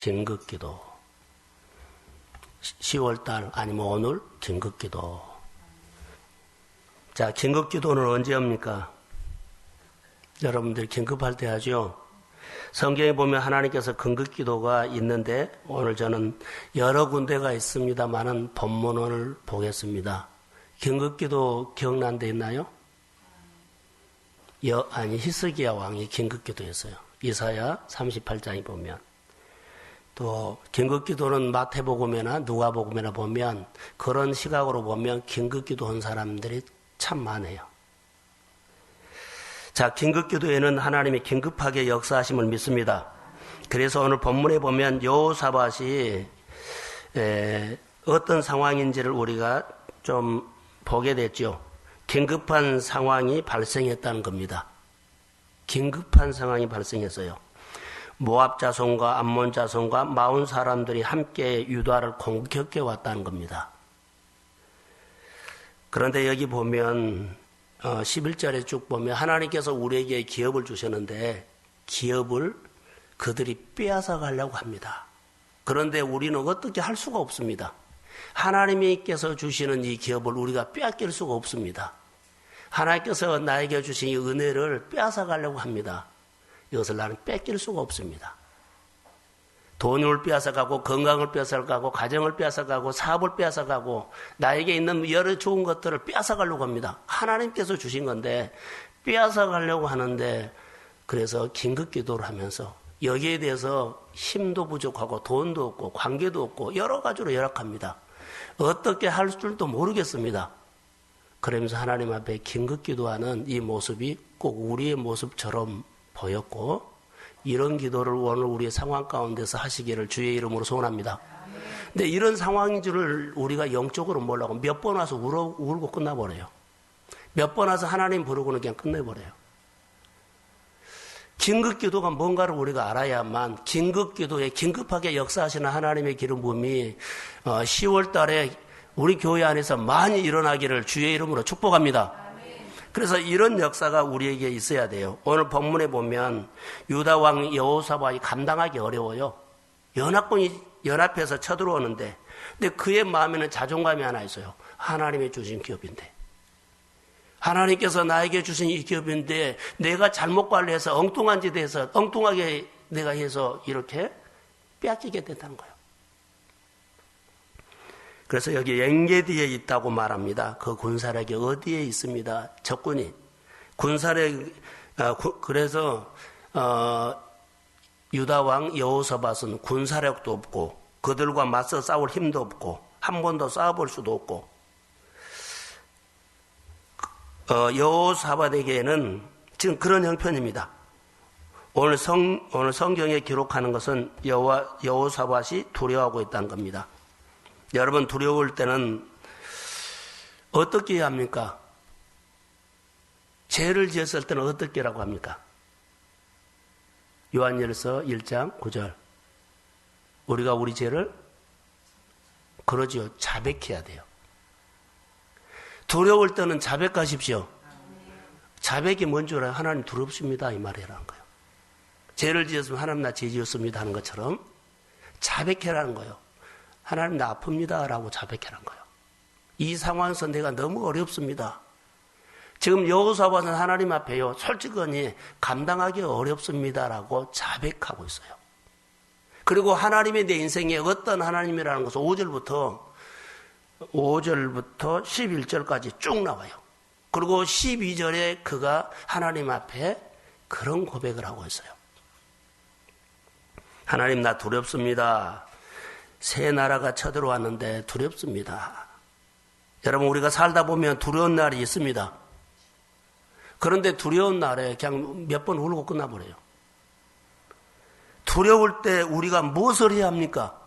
긴급기도. 10월달 아니면 오늘 긴급기도. 자, 긴급기도는 언제 합니까? 여러분들 긴급할 때 하죠. 성경에 보면 하나님께서 긴급기도가 있는데 오늘 저는 여러 군데가 있습니다만은 본문을 보겠습니다. 긴급기도 기억난 데 있나요? 히스기야 왕이 긴급기도했어요. 이사야 38장에 보면. 또 긴급기도는 마태복음이나 누가복음이나 보면 그런 시각으로 보면 긴급기도한 사람들이 참 많아요. 자, 긴급기도에는 하나님이 긴급하게 역사하심을 믿습니다. 그래서 오늘 본문에 보면 여호사밧이 어떤 상황인지를 우리가 좀 보게 됐죠. 긴급한 상황이 발생했다는 겁니다. 긴급한 상황이 발생했어요. 모압 자손과 암몬 자손과 마온 사람들이 함께 유다를 공격해 왔다는 겁니다. 그런데 여기 보면 11절에 쭉 보면 하나님께서 우리에게 기업을 주셨는데 기업을 그들이 빼앗아 가려고 합니다. 그런데 우리는 어떻게 할 수가 없습니다. 하나님께서 주시는 이 기업을 우리가 빼앗길 수가 없습니다. 하나님께서 나에게 주신 이 은혜를 빼앗아 가려고 합니다. 이것을 나는 뺏길 수가 없습니다. 돈을 빼앗아가고 건강을 빼앗아가고 가정을 빼앗아가고 사업을 빼앗아가고 나에게 있는 여러 좋은 것들을 빼앗아가려고 합니다. 하나님께서 주신 건데 빼앗아가려고 하는데 그래서 긴급기도를 하면서 여기에 대해서 힘도 부족하고 돈도 없고 관계도 없고 여러 가지로 열악합니다. 어떻게 할 줄도 모르겠습니다. 그러면서 하나님 앞에 긴급기도하는 이 모습이 꼭 우리의 모습처럼 보였고 이런 기도를 오늘 우리의 상황 가운데서 하시기를 주의 이름으로 소원합니다. 근데 이런 상황인 줄을 우리가 영적으로 몰라고 몇 번 와서 울고 끝나버려요. 몇 번 와서 하나님 부르고는 그냥 끝내버려요. 긴급기도가 뭔가를 우리가 알아야만 긴급기도에 긴급하게 역사하시는 하나님의 기름 부음이 10월 달에 우리 교회 안에서 많이 일어나기를 주의 이름으로 축복합니다. 그래서 이런 역사가 우리에게 있어야 돼요. 오늘 본문에 보면 유다 왕 여호사밧이 감당하기 어려워요. 연합군이 연합해서 쳐들어오는데 근데 그의 마음에는 자존감이 하나 있어요. 하나님이 주신 기업인데 하나님께서 나에게 주신 이 기업인데 내가 잘못 관리해서 엉뚱한 짓 해서 엉뚱하게 내가 해서 이렇게 빼앗기게 됐다는 거예요. 그래서 여기 엔게디에 있다고 말합니다. 그 군사력이 어디에 있습니다. 적군이. 군사력, 그래서, 유다왕 여호사밧은 군사력도 없고, 그들과 맞서 싸울 힘도 없고, 한 번도 싸워볼 수도 없고, 여호사밧에게는 지금 그런 형편입니다. 오늘 성경에 기록하는 것은 여호사밧이 두려워하고 있다는 겁니다. 여러분 두려울 때는 어떻게 해야 합니까? 죄를 지었을 때는 어떻게 라고 합니까? 요한일서 1장 9절 우리가 우리 죄를 그러지요. 자백해야 돼요. 두려울 때는 자백하십시오. 자백이 뭔지 알아요? 하나님 두렵습니다 이 말이라는 거예요. 죄를 지었으면 하나님 나 죄 지었습니다 하는 것처럼 자백해라는 거예요. 하나님 나 아픕니다 라고 자백하는 거예요. 이 상황에서 내가 너무 어렵습니다. 지금 여호사밧은 하나님 앞에요. 솔직히 감당하기 어렵습니다 라고 자백하고 있어요. 그리고 하나님이 내 인생에 어떤 하나님이라는 것은 5절부터 11절까지 쭉 나와요. 그리고 12절에 그가 하나님 앞에 그런 고백을 하고 있어요. 하나님 나 두렵습니다. 새 나라가 쳐들어왔는데 두렵습니다. 여러분 우리가 살다 보면 두려운 날이 있습니다. 그런데 두려운 날에 그냥 몇 번 울고 끝나버려요. 두려울 때 우리가 무엇을 해야 합니까?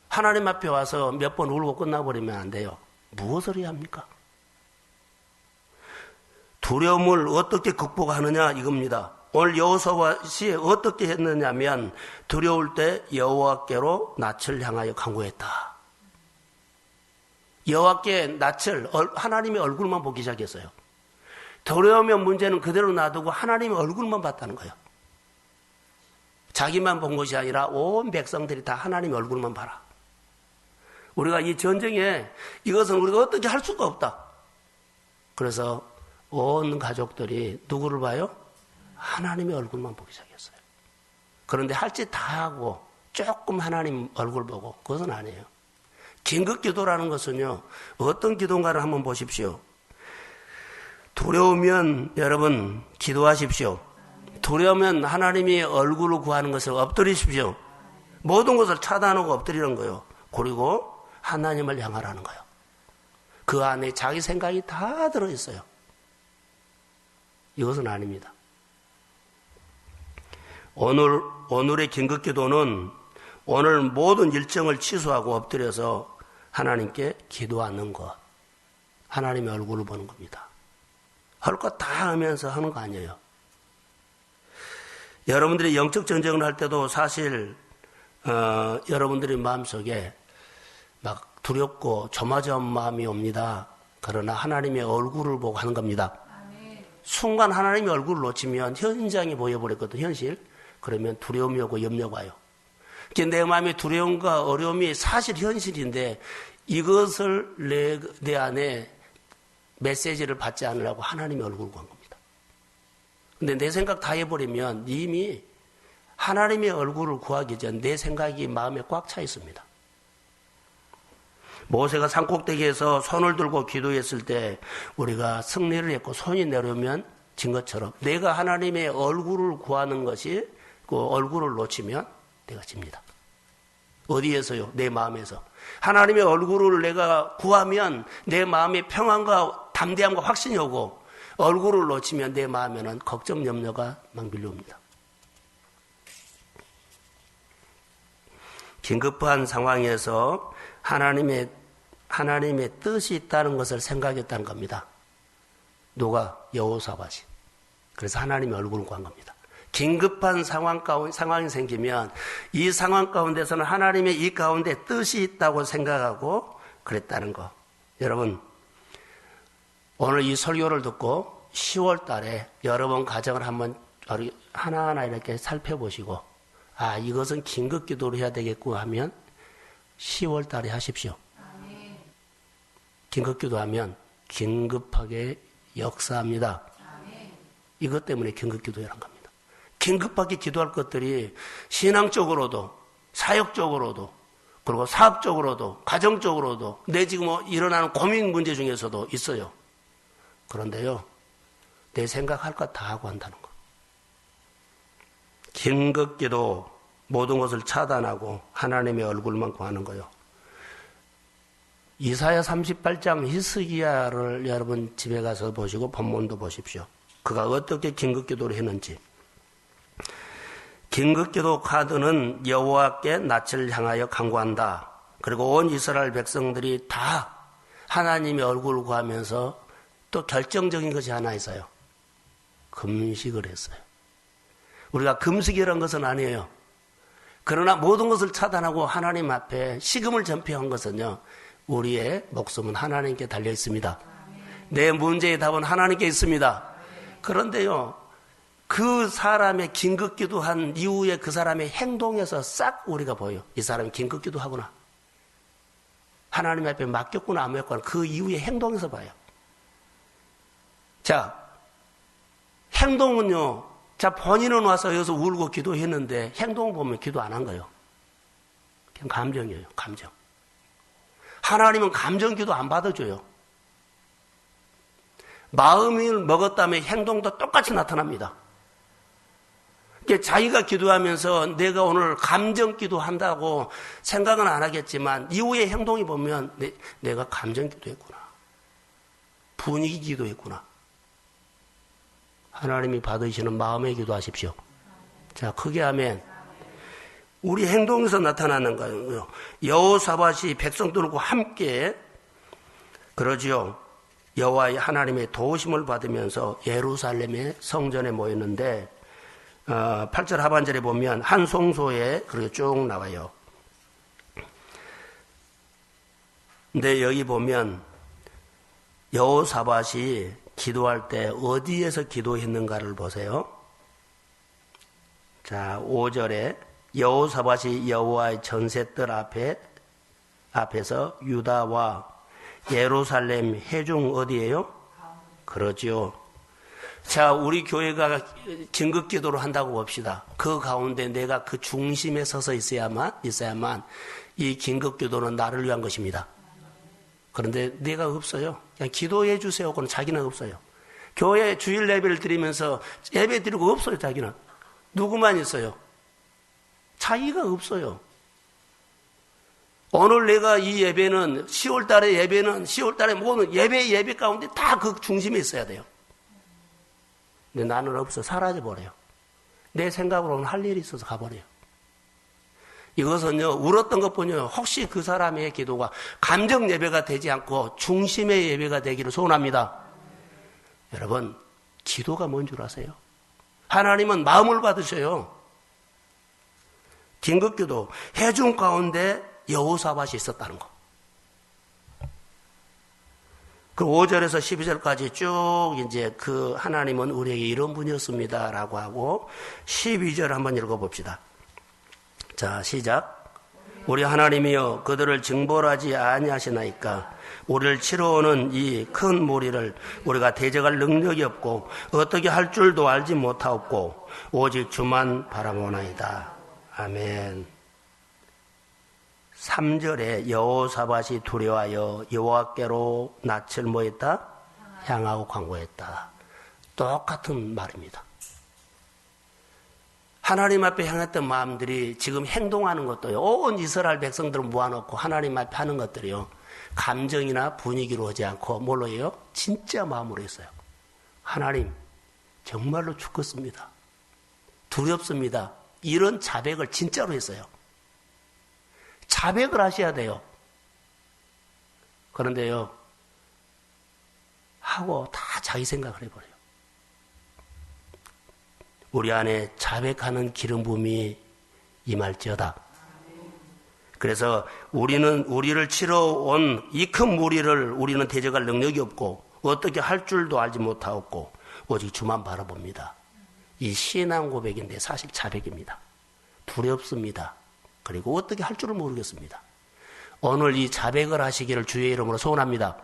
하나님 앞에 와서 몇 번 울고 끝나버리면 안 돼요. 무엇을 해야 합니까? 두려움을 어떻게 극복하느냐 이겁니다. 오늘 여호사밧이 어떻게 했느냐면 두려울 때 여호와께로 낯을 향하여 간구했다. 여호와께 낯을 하나님의 얼굴만 보기 시작했어요. 두려우면 문제는 그대로 놔두고 하나님의 얼굴만 봤다는 거예요. 자기만 본 것이 아니라 온 백성들이 다 하나님의 얼굴만 봐라. 우리가 이 전쟁에 이것은 우리가 어떻게 할 수가 없다. 그래서 온 가족들이 누구를 봐요? 하나님의 얼굴만 보기 시작했어요. 그런데 할 짓 다 하고 조금 하나님 얼굴 보고 그것은 아니에요. 긴급 기도라는 것은요, 어떤 기도인가를 한번 보십시오. 두려우면 여러분 기도하십시오. 두려우면 하나님의 얼굴을 구하는 것을 엎드리십시오. 모든 것을 차단하고 엎드리는 거예요. 그리고 하나님을 향하라는 거예요. 그 안에 자기 생각이 다 들어있어요. 이것은 아닙니다. 오늘의 긴급 기도는 오늘 모든 일정을 취소하고 엎드려서 하나님께 기도하는 것. 하나님의 얼굴을 보는 겁니다. 할 것 다 하면서 하는 거 아니에요. 여러분들이 영적 전쟁을 할 때도 사실 여러분들의 마음속에 막 두렵고 조마조마한 마음이 옵니다. 그러나 하나님의 얼굴을 보고 하는 겁니다. 순간 하나님의 얼굴을 놓치면 현장이 보여버렸거든, 현실. 그러면 두려움이 오고 염려가 와요. 내 마음의 두려움과 어려움이 사실 현실인데 이것을 내 안에 메시지를 받지 않으려고 하나님의 얼굴을 구한 겁니다. 근데 내 생각 다 해버리면 이미 하나님의 얼굴을 구하기 전 내 생각이 마음에 꽉 차 있습니다. 모세가 산꼭대기에서 손을 들고 기도했을 때 우리가 승리를 했고 손이 내려오면 진 것처럼 내가 하나님의 얼굴을 구하는 것이 그 얼굴을 놓치면 내가 집니다. 어디에서요? 내 마음에서. 하나님의 얼굴을 내가 구하면 내 마음에 평안과 담대함과 확신이 오고 얼굴을 놓치면 내 마음에는 걱정, 염려가 막 밀려옵니다. 긴급한 상황에서 하나님의 뜻이 있다는 것을 생각했다는 겁니다. 누가? 여호사밧이. 그래서 하나님의 얼굴을 구한 겁니다. 긴급한 상황이 생기면 이 상황 가운데서는 하나님의 이 가운데 뜻이 있다고 생각하고 그랬다는 거. 여러분, 오늘 이 설교를 듣고 10월 달에 여러분 가정을 한번 하나하나 이렇게 살펴보시고 이것은 긴급 기도를 해야 되겠고 하면 10월 달에 하십시오. 긴급 기도하면 긴급하게 역사합니다. 이것 때문에 긴급 기도해란 겁니다. 긴급하게 기도할 것들이 신앙적으로도 사역적으로도 그리고 사업적으로도 가정적으로도 내 지금 일어나는 고민 문제 중에서도 있어요. 그런데요, 내 생각할 것 다 하고 한다는 거. 긴급 기도 모든 것을 차단하고 하나님의 얼굴만 구하는 거요. 이사야 38장 히스기야를 여러분 집에 가서 보시고 본문도 보십시오. 그가 어떻게 긴급 기도를 했는지. 긴급기도 카드는 여호와께 낯을 향하여 간구한다. 그리고 온 이스라엘 백성들이 다 하나님의 얼굴을 구하면서 또 결정적인 것이 하나 있어요. 금식을 했어요. 우리가 금식이라는 것은 아니에요. 그러나 모든 것을 차단하고 하나님 앞에 식음을 전폐한 것은요, 우리의 목숨은 하나님께 달려 있습니다. 내 문제의 답은 하나님께 있습니다. 그런데요, 그 사람의 긴급 기도한 이후에 그 사람의 행동에서 싹 우리가 보여. 이 사람이 긴급 기도하구나. 하나님 앞에 맡겼구나 안 맡겼구나. 그 이후의 행동에서 봐요. 자, 행동은요. 자, 본인은 와서 여기서 울고 기도했는데 행동 보면 기도 안 한 거예요. 그냥 감정이에요. 감정. 하나님은 감정 기도 안 받아줘요. 마음을 먹었다면 행동도 똑같이 나타납니다. 자기가 기도하면서 내가 오늘 감정 기도한다고 생각은 안 하겠지만 이후의 행동이 보면 내가 감정 기도했구나. 분위기 기도했구나. 하나님이 받으시는 마음의 기도하십시오. 자, 크게 하면 우리 행동에서 나타나는 거예요. 여호사밧이 백성들과 함께 그러지요. 여호와의 하나님의 도우심을 받으면서 예루살렘의 성전에 모였는데 8절 하반절에 보면 한 송소에 그렇게 쭉 나와요. 근데 여기 보면 여호사밧이 기도할 때 어디에서 기도했는가를 보세요. 자, 5절에 여호사밧이 여호와의 전셋들 앞에서 유다와 예루살렘 회중 어디예요? 그러지요. 자, 우리 교회가 긴급 기도를 한다고 봅시다. 그 가운데 내가 그 중심에 서서 있어야만 이 긴급 기도는 나를 위한 것입니다. 그런데 내가 없어요. 그냥 기도해 주세요. 그건 자기는 없어요. 교회 주일 예배를 드리면서 예배 드리고 없어요. 자기는. 누구만 있어요? 자기가 없어요. 오늘 내가 이 예배는 10월달에 모든 예배 가운데 다 그 중심에 있어야 돼요. 근데 나는 없어. 사라져버려요. 내 생각으로는 할 일이 있어서 가버려요. 이것은요, 울었던 것뿐이요. 혹시 그 사람의 기도가 감정 예배가 되지 않고 중심의 예배가 되기를 소원합니다. 여러분, 기도가 뭔 줄 아세요? 하나님은 마음을 받으셔요. 긴급기도, 회중 가운데 여호사밧이 있었다는 거. 그 5절에서 12절까지 쭉 이제 그 하나님은 우리에게 이런 분이었습니다. 라고 하고 12절 한번 읽어봅시다. 자, 시작. 우리 하나님이여 그들을 징벌하지 아니하시나이까. 우리를 치러오는 이 큰 무리를 우리가 대적할 능력이 없고 어떻게 할 줄도 알지 못하옵고 오직 주만 바라보나이다. 아멘. 3절에 여호사밧이 두려워하여 여호와께로 낯을 뭐했다? 향하고 광고했다. 똑같은 말입니다. 하나님 앞에 향했던 마음들이 지금 행동하는 것도요. 온 이스라엘 백성들을 모아놓고 하나님 앞에 하는 것들이요. 감정이나 분위기로 오지 않고 뭘로 해요? 진짜 마음으로 했어요. 하나님, 정말로 죽겠습니다. 두렵습니다. 이런 자백을 진짜로 했어요. 자백을 하셔야 돼요. 그런데요, 하고 다 자기 생각을 해버려요. 우리 안에 자백하는 기름 부음이 임할지어다. 그래서 우리를 치러 온 이 큰 무리를 우리는 대적할 능력이 없고 어떻게 할 줄도 알지 못하고 오직 주만 바라봅니다. 이 신앙 고백인데 사실 자백입니다. 두렵습니다. 그리고 어떻게 할 줄을 모르겠습니다. 오늘 이 자백을 하시기를 주의 이름으로 소원합니다.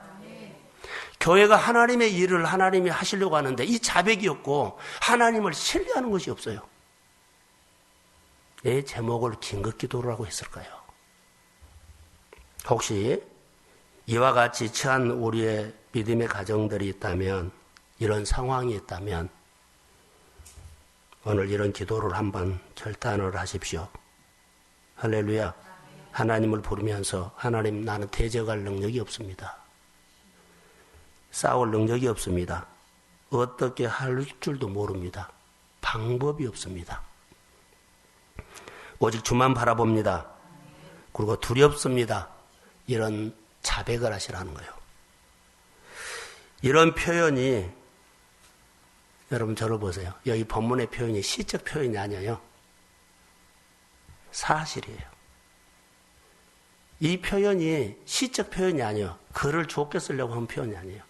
교회가 하나님의 일을 하나님이 하시려고 하는데 이 자백이 없고 하나님을 신뢰하는 것이 없어요. 내 제목을 긴급기도라고 했을까요? 혹시 이와 같이 처한 우리의 믿음의 가정들이 있다면, 이런 상황이 있다면 오늘 이런 기도를 한번 결단을 하십시오. 할렐루야. 하나님을 부르면서 하나님, 나는 대적할 능력이 없습니다. 싸울 능력이 없습니다. 어떻게 할 줄도 모릅니다. 방법이 없습니다. 오직 주만 바라봅니다. 그리고 두렵습니다. 이런 자백을 하시라는 거예요. 이런 표현이, 여러분 저를 보세요. 여기 본문의 표현이 시적 표현이 아니에요. 사실이에요. 이 표현이 시적 표현이 아니에요. 글을 좋게 쓰려고 한 표현이 아니에요.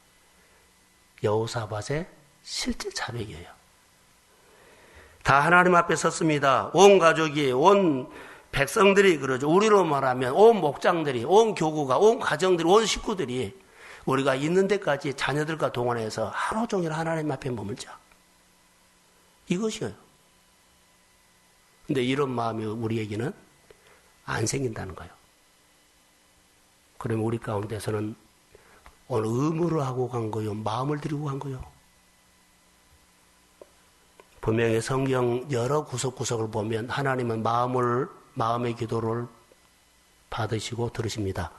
여호사밧의 실제 자백이에요. 다 하나님 앞에 섰습니다. 온 가족이, 온 백성들이 그러죠. 우리로 말하면 온 목장들이, 온 교구가, 온 가정들이, 온 식구들이 우리가 있는 데까지 자녀들과 동원해서 하루 종일 하나님 앞에 머물자. 이것이에요. 근데 이런 마음이 우리에게는 안 생긴다는 거예요. 그러면 우리 가운데서는 오늘 의무를 하고 간 거요? 마음을 들이고 간 거요? 분명히 성경 여러 구석구석을 보면 하나님은 마음의 기도를 받으시고 들으십니다.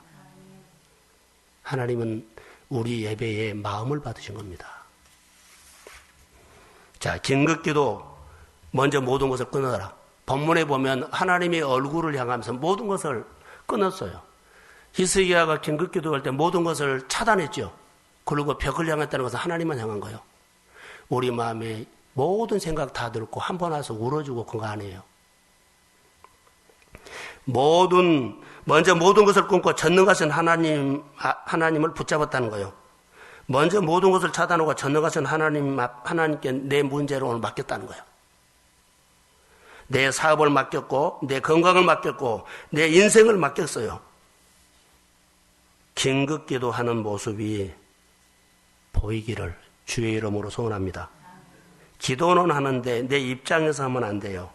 하나님은 우리 예배에 마음을 받으신 겁니다. 자, 긴급기도 먼저 모든 것을 끊어라. 본문에 보면 하나님의 얼굴을 향하면서 모든 것을 끊었어요. 히스기야가 긴급기도할 때 모든 것을 차단했죠. 그리고 벽을 향했다는 것은 하나님만 향한 거예요. 우리 마음에 모든 생각 다 들고 한 번 와서 울어주고 그거 아니에요. 먼저 모든 것을 끊고 전능하신 하나님을 붙잡았다는 거예요. 먼저 모든 것을 차단하고 전능하신 하나님께 내 문제를 오늘 맡겼다는 거예요. 내 사업을 맡겼고 내 건강을 맡겼고 내 인생을 맡겼어요. 긴급 기도하는 모습이 보이기를 주의 이름으로 소원합니다. 기도는 하는데 내 입장에서 하면 안 돼요.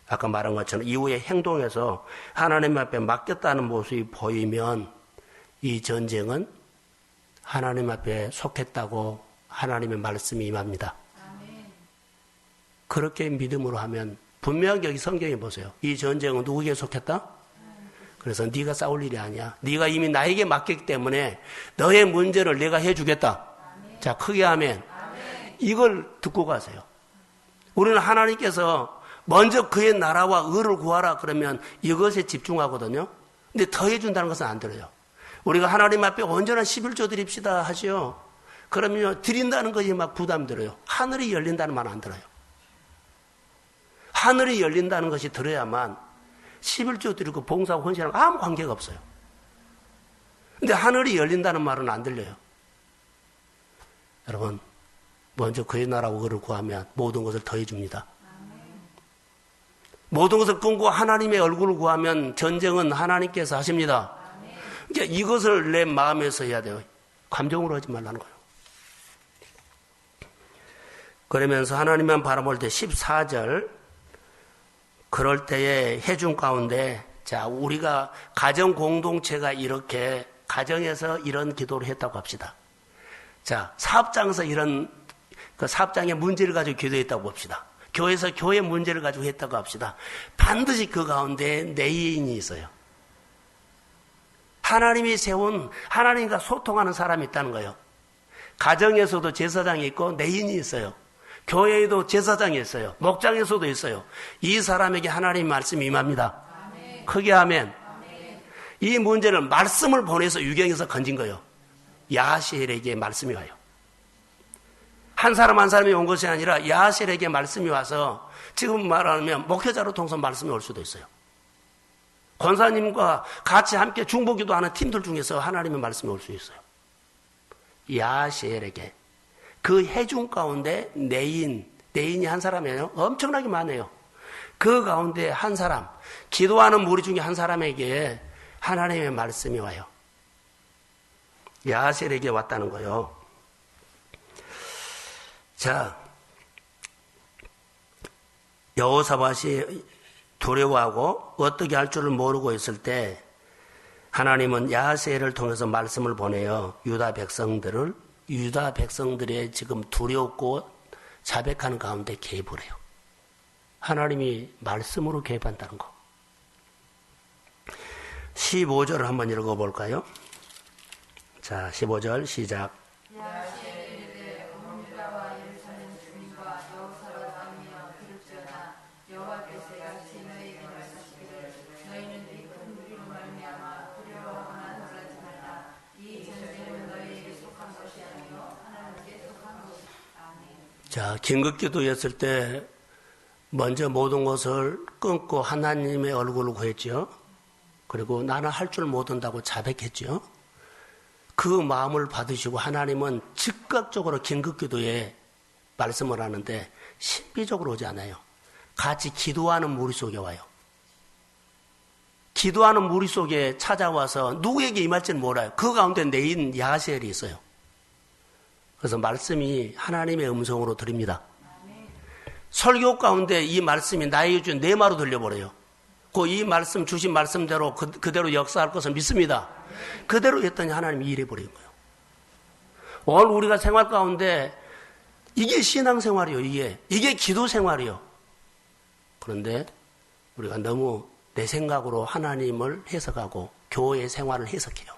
아까 말한 것처럼 이후에 행동에서 하나님 앞에 맡겼다는 모습이 보이면 이 전쟁은 하나님 앞에 속했다고 하나님의 말씀이 임합니다. 그렇게 믿음으로 하면 분명히 여기 성경에 보세요. 이 전쟁은 누구에게 속했다? 그래서 네가 싸울 일이 아니야. 네가 이미 나에게 맡겼기 때문에 너의 문제를 내가 해주겠다. 자, 크게 하면 이걸 듣고 가세요. 우리는 하나님께서 먼저 그의 나라와 의를 구하라 그러면 이것에 집중하거든요. 근데 더 해준다는 것은 안 들어요. 우리가 하나님 앞에 온전한 11조 드립시다 하죠. 그러면 드린다는 것이 막 부담 들어요. 하늘이 열린다는 말 안 들어요. 하늘이 열린다는 것이 들어야만 11조 드리고 봉사하고 헌신하고 아무 관계가 없어요. 근데 하늘이 열린다는 말은 안 들려요. 여러분, 먼저 그의 나라와 의를 구하면 모든 것을 더해 줍니다. 모든 것을 끊고 하나님의 얼굴을 구하면 전쟁은 하나님께서 하십니다. 그러니까 이것을 내 마음에서 해야 돼요. 감정으로 하지 말라는 거예요. 그러면서 하나님만 바라볼 때 14절 그럴 때에 해준 가운데 자 우리가 가정 공동체가 이렇게 가정에서 이런 기도를 했다고 합시다. 자 사업장에서 이런 그 사업장의 문제를 가지고 기도했다고 봅시다. 교회에서 교회 문제를 가지고 했다고 합시다. 반드시 그 가운데 내인이 있어요. 하나님이 세운 하나님과 소통하는 사람이 있다는 거예요. 가정에서도 제사장이 있고 내인이 있어요. 교회에도 제사장이 있어요. 목장에서도 있어요. 이 사람에게 하나님의 말씀이 임합니다. 아멘. 크게 하면 아멘. 이 문제를 말씀을 보내서 유경에서 건진 거예요. 야하시엘에게 말씀이 와요. 한 사람 한 사람이 온 것이 아니라 야하시엘에게 말씀이 와서 지금 말하면 목회자로 통해서 말씀이 올 수도 있어요. 권사님과 같이 함께 중보기도 하는 팀들 중에서 하나님의 말씀이 올 수 있어요. 야하시엘에게 그 해중 가운데 내인이 한 사람이에요. 엄청나게 많아요. 그 가운데 한 사람, 기도하는 무리 중에 한 사람에게 하나님의 말씀이 와요. 야하셀에게 왔다는 거예요. 자, 여호사밧이 두려워하고 어떻게 할 줄을 모르고 있을 때 하나님은 야하셀을 통해서 말씀을 보내요. 유다 백성들의 지금 두렵고 자백하는 가운데 개입을 해요. 하나님이 말씀으로 개입한다는 거. 15절을 한번 읽어볼까요? 자, 15절 시작. 자, 긴급기도였을 때 먼저 모든 것을 끊고 하나님의 얼굴을 구했죠. 그리고 나는 할 줄 못한다고 자백했죠. 그 마음을 받으시고 하나님은 즉각적으로 긴급기도에 말씀을 하는데 신비적으로 오지 않아요. 같이 기도하는 무리 속에 와요. 기도하는 무리 속에 찾아와서 누구에게 임할지는 몰라요. 그 가운데 내인 야하셀이 있어요. 그래서 말씀이 하나님의 음성으로 들립니다. 설교 가운데 이 말씀이 나에게 준 내 말로 들려버려요. 이 말씀 주신 말씀대로 그대로 역사할 것을 믿습니다. 그대로 했더니 하나님이 일해버린 거예요. 오늘 우리가 생활 가운데 이게 신앙생활이요. 이게 기도생활이요. 그런데 우리가 너무 내 생각으로 하나님을 해석하고 교회 생활을 해석해요.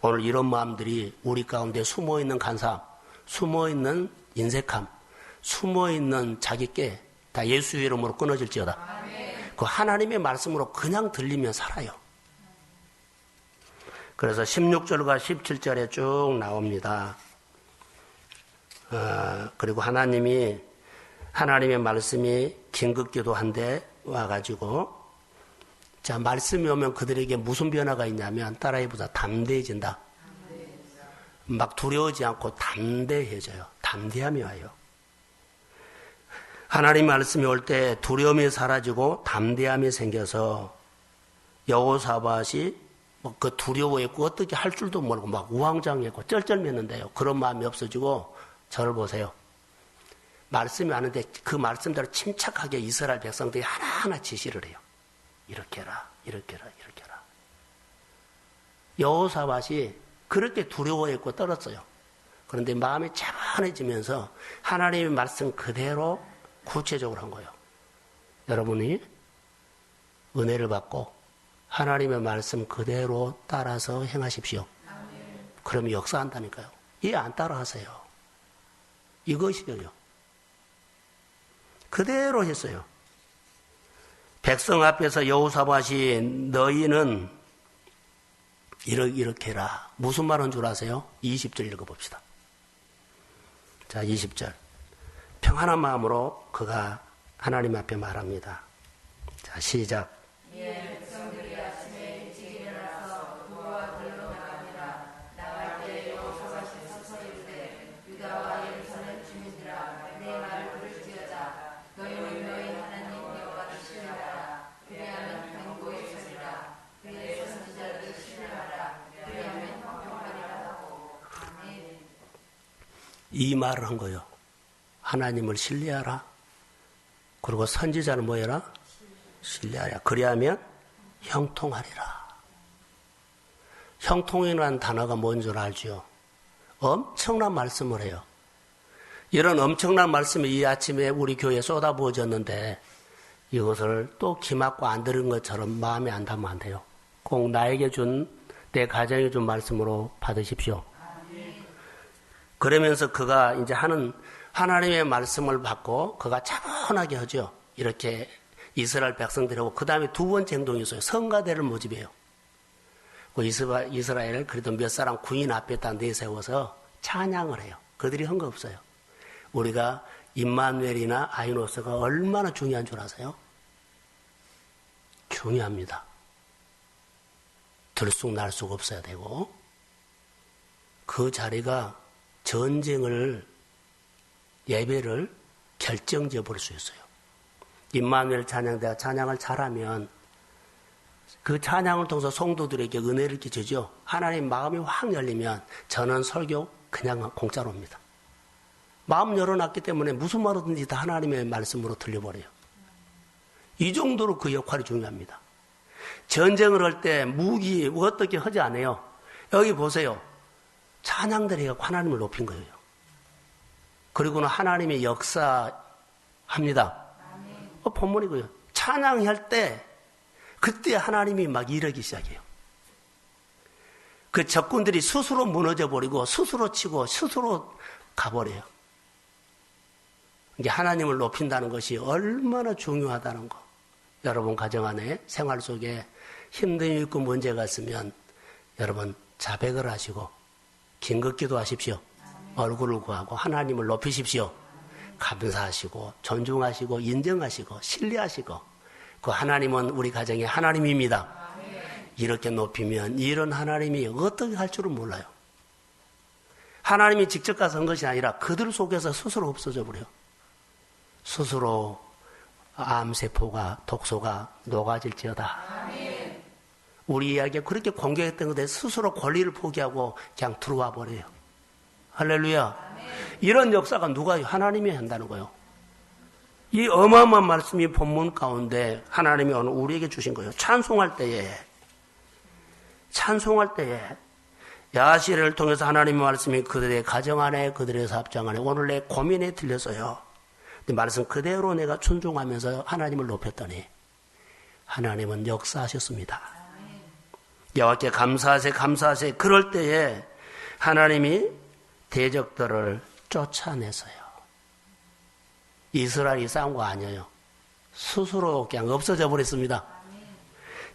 오늘 이런 마음들이 우리 가운데 숨어있는 간사함, 숨어있는 인색함, 숨어있는 자기께 다 예수의 이름으로 끊어질지어다. 아멘. 그 하나님의 말씀으로 그냥 들리면 살아요. 그래서 16절과 17절에 쭉 나옵니다. 그리고 하나님의 말씀이 긴급기도한데 와가지고 자, 말씀이 오면 그들에게 무슨 변화가 있냐면 따라해보자. 담대해진다. 막 두려워하지 않고 담대해져요. 담대함이 와요. 하나님 말씀이 올 때 두려움이 사라지고 담대함이 생겨서 여호사밧이 그 두려워했고 어떻게 할 줄도 모르고 막 우왕좌왕했고 쩔쩔맸는데요. 그런 마음이 없어지고 저를 보세요. 말씀이 왔는데 그 말씀대로 침착하게 이스라엘 백성들이 하나하나 지시를 해요. 이렇게 해라, 이렇게 해라, 이렇게 해라. 여호사밧이 그렇게 두려워했고 떨었어요. 그런데 마음이 차분해지면서 하나님의 말씀 그대로 구체적으로 한 거예요. 여러분이 은혜를 받고 하나님의 말씀 그대로 따라서 행하십시오. 그러면 역사한다니까요. 이해 안 따라하세요. 이것이요. 그대로 했어요. 백성 앞에서 여호사밧이 너희는 이렇게 해라. 무슨 말인 줄 아세요? 20절 읽어봅시다. 자, 20절. 평안한 마음으로 그가 하나님 앞에 말합니다. 자, 시작. 백성들이 아침에 일찍 일어나서 도로와 들로 나갑니다. 나갈 때 여호사밧이 서서 이르되 유다와 예루살렘 주민들아 내 말을 들을지어다. 너희는 너희 하나님 여호와를 신뢰하라. 그리하면 견고히 서리라. 그의 선지자를 신뢰하라. 그리하면 형통하리라 하고. 아멘. 이 말을 한 거예요. 하나님을 신뢰하라. 그리고 선지자는 뭐해라? 신뢰하라. 그리하면 형통하리라. 형통이라는 단어가 뭔 줄 알죠? 엄청난 말씀을 해요. 이런 엄청난 말씀이 이 아침에 우리 교회에 쏟아부어졌는데 이것을 또 기막고 안 들은 것처럼 마음에 안 담으면 안 돼요. 꼭 나에게 준, 내 가정에 준 말씀으로 받으십시오. 그러면서 그가 이제 하는 하나님의 말씀을 받고 그가 차분하게 하죠. 이렇게 이스라엘 백성들하고 그 다음에 두 번째 행동이 있어요. 성가대를 모집해요. 그 이스라엘을 그래도 몇 사람 군인 앞에다 내세워서 찬양을 해요. 그들이 한 거 없어요. 우리가 임마누엘이나 아이노스가 얼마나 중요한 줄 아세요? 중요합니다. 들쑥날쑥 없어야 되고 그 자리가 전쟁을 예배를 결정지어 버릴 수 있어요. 임마누엘 찬양대가 찬양을 잘하면 그 찬양을 통해서 성도들에게 은혜를 끼치죠. 하나님 마음이 확 열리면 저는 설교 그냥 공짜로 옵니다. 마음 열어놨기 때문에 무슨 말이든지 다 하나님의 말씀으로 들려버려요. 이 정도로 그 역할이 중요합니다. 전쟁을 할 때 무기 어떻게 하지 않아요. 여기 보세요. 찬양들이 하나님을 높인 거예요. 그리고는 하나님의 역사합니다. 본문이고요. 찬양할 때 그때 하나님이 막 이러기 시작해요. 그 적군들이 스스로 무너져 버리고 스스로 치고 스스로 가버려요. 이게 하나님을 높인다는 것이 얼마나 중요하다는 거. 여러분 가정 안에 생활 속에 힘듦이 있고 문제가 있으면 여러분 자백을 하시고 긴급기도 하십시오. 얼굴을 구하고 하나님을 높이십시오. 감사하시고 존중하시고 인정하시고 신뢰하시고 그 하나님은 우리 가정의 하나님입니다. 이렇게 높이면 이런 하나님이 어떻게 할 줄은 몰라요. 하나님이 직접 가서 한 것이 아니라 그들 속에서 스스로 없어져 버려요. 스스로 암세포가 독소가 녹아질지어다. 우리 이야기가 그렇게 공격했던 건데 스스로 권리를 포기하고 그냥 들어와 버려요. 할렐루야. 이런 역사가 누가 하나님이 한다는 거예요. 이 어마어마한 말씀이 본문 가운데 하나님이 오늘 우리에게 주신 거예요. 찬송할 때에 야시를 통해서 하나님의 말씀이 그들의 가정 안에 그들의 사업장 안에 오늘 내 고민에 들렸어요. 근데 말씀 그대로 내가 순종하면서 하나님을 높였더니 하나님은 역사하셨습니다. 여호와께 감사하세. 그럴 때에 하나님이 대적들을 쫓아내서요. 이스라엘이 싸운 거 아니에요. 스스로 그냥 없어져 버렸습니다.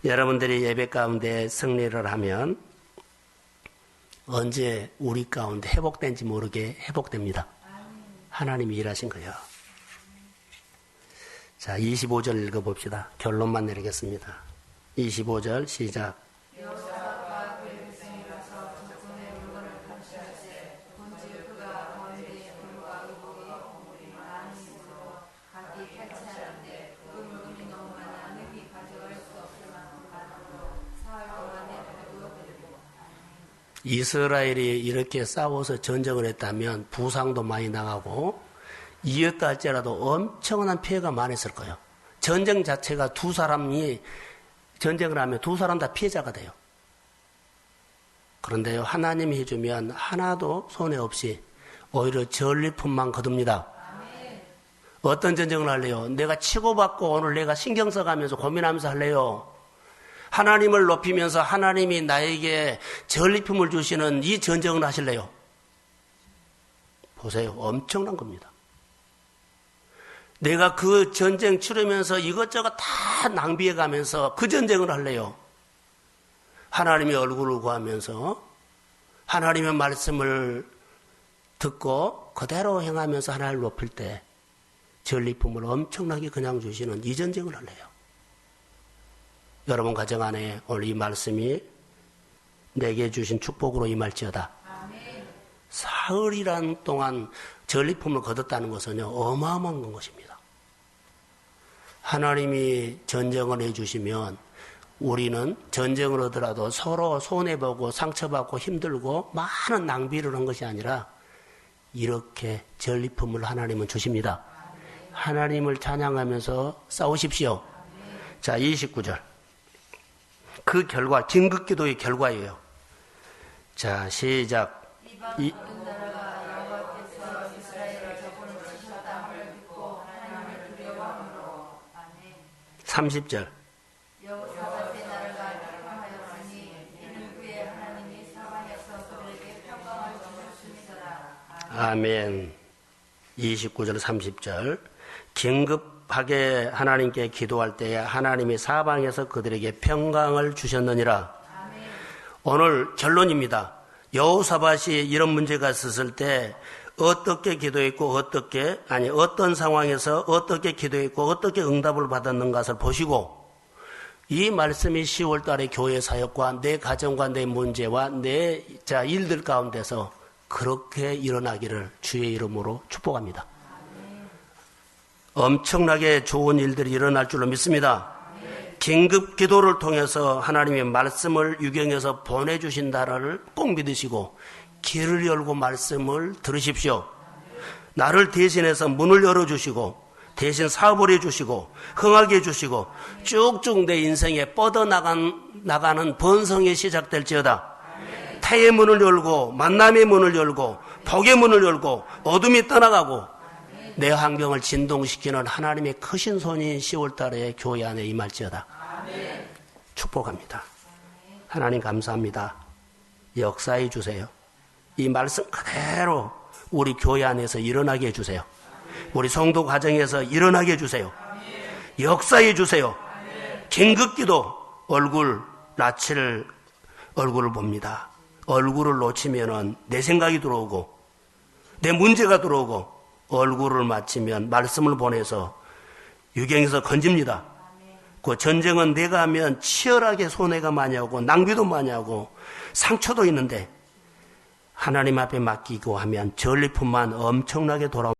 여러분들이 예배 가운데 승리를 하면 언제 우리 가운데 회복된지 모르게 회복됩니다. 하나님이 일하신 거예요. 자, 25절 읽어봅시다. 결론만 내리겠습니다. 25절 시작. 이스라엘이 이렇게 싸워서 전쟁을 했다면 부상도 많이 나가고 이었다 할지라도 엄청난 피해가 많았을 거예요. 전쟁 자체가 두 사람이 전쟁을 하면 두 사람 다 피해자가 돼요. 그런데요, 하나님이 해주면 하나도 손해 없이 오히려 전리품만 거둡니다. 어떤 전쟁을 할래요? 내가 치고받고 오늘 내가 신경 써가면서 고민하면서 할래요? 하나님을 높이면서 하나님이 나에게 전리품을 주시는 이 전쟁을 하실래요? 보세요. 엄청난 겁니다. 내가 그 전쟁 치르면서 이것저것 다 낭비해 가면서 그 전쟁을 할래요? 하나님의 얼굴을 구하면서 하나님의 말씀을 듣고 그대로 행하면서 하나님을 높일 때 전리품을 엄청나게 그냥 주시는 이 전쟁을 할래요? 여러분 가정 안에 오늘 이 말씀이 내게 주신 축복으로 임할지어다. 아멘. 사흘이란 동안 전리품을 거뒀다는 것은요, 어마어마한 것입니다. 하나님이 전쟁을 해주시면 우리는 전쟁을 하더라도 서로 손해보고 상처받고 힘들고 많은 낭비를 한 것이 아니라 이렇게 전리품을 하나님은 주십니다. 하나님을 찬양하면서 싸우십시오. 자, 29절. 그 결과, 긴급기도의 결과예요. 자, 시작. 30절. 아멘. 29절 30절. 긴급하게 하나님께 기도할 때에 하나님이 사방에서 그들에게 평강을 주셨느니라. 아멘. 오늘 결론입니다. 여호사밧이 이런 문제가 있었을 때 어떻게 기도했고 어떤 상황에서 어떻게 기도했고 어떻게 응답을 받았는가 것을 보시고 이 말씀이 10월 달의 교회 사역과 내 가정과 내 문제와 내 일들 가운데서 그렇게 일어나기를 주의 이름으로 축복합니다. 엄청나게 좋은 일들이 일어날 줄로 믿습니다. 긴급 기도를 통해서 하나님의 말씀을 유경에서 보내주신다를 꼭 믿으시고 길을 열고 말씀을 들으십시오. 나를 대신해서 문을 열어주시고 대신 사업을 해주시고 흥하게 해주시고 쭉쭉 내 인생에 뻗어나가는 번성이 시작될지어다. 태의 문을 열고 만남의 문을 열고 복의 문을 열고 어둠이 떠나가고 내 환경을 진동시키는 하나님의 크신 손이 10월달에 교회 안에 임할지어다. 축복합니다. 하나님 감사합니다. 역사해 주세요. 이 말씀 그대로 우리 교회 안에서 일어나게 해주세요. 우리 성도 가정에서 일어나게 해주세요. 역사해 주세요. 긴급기도 낯을 얼굴을 봅니다. 얼굴을 놓치면은 내 생각이 들어오고 내 문제가 들어오고 얼굴을 맞추면 말씀을 보내서 유경에서 건집니다. 그 전쟁은 내가 하면 치열하게 손해가 많이 하고 낭비도 많이 하고 상처도 있는데 하나님 앞에 맡기고 하면 전리품만 엄청나게 돌아옵니다.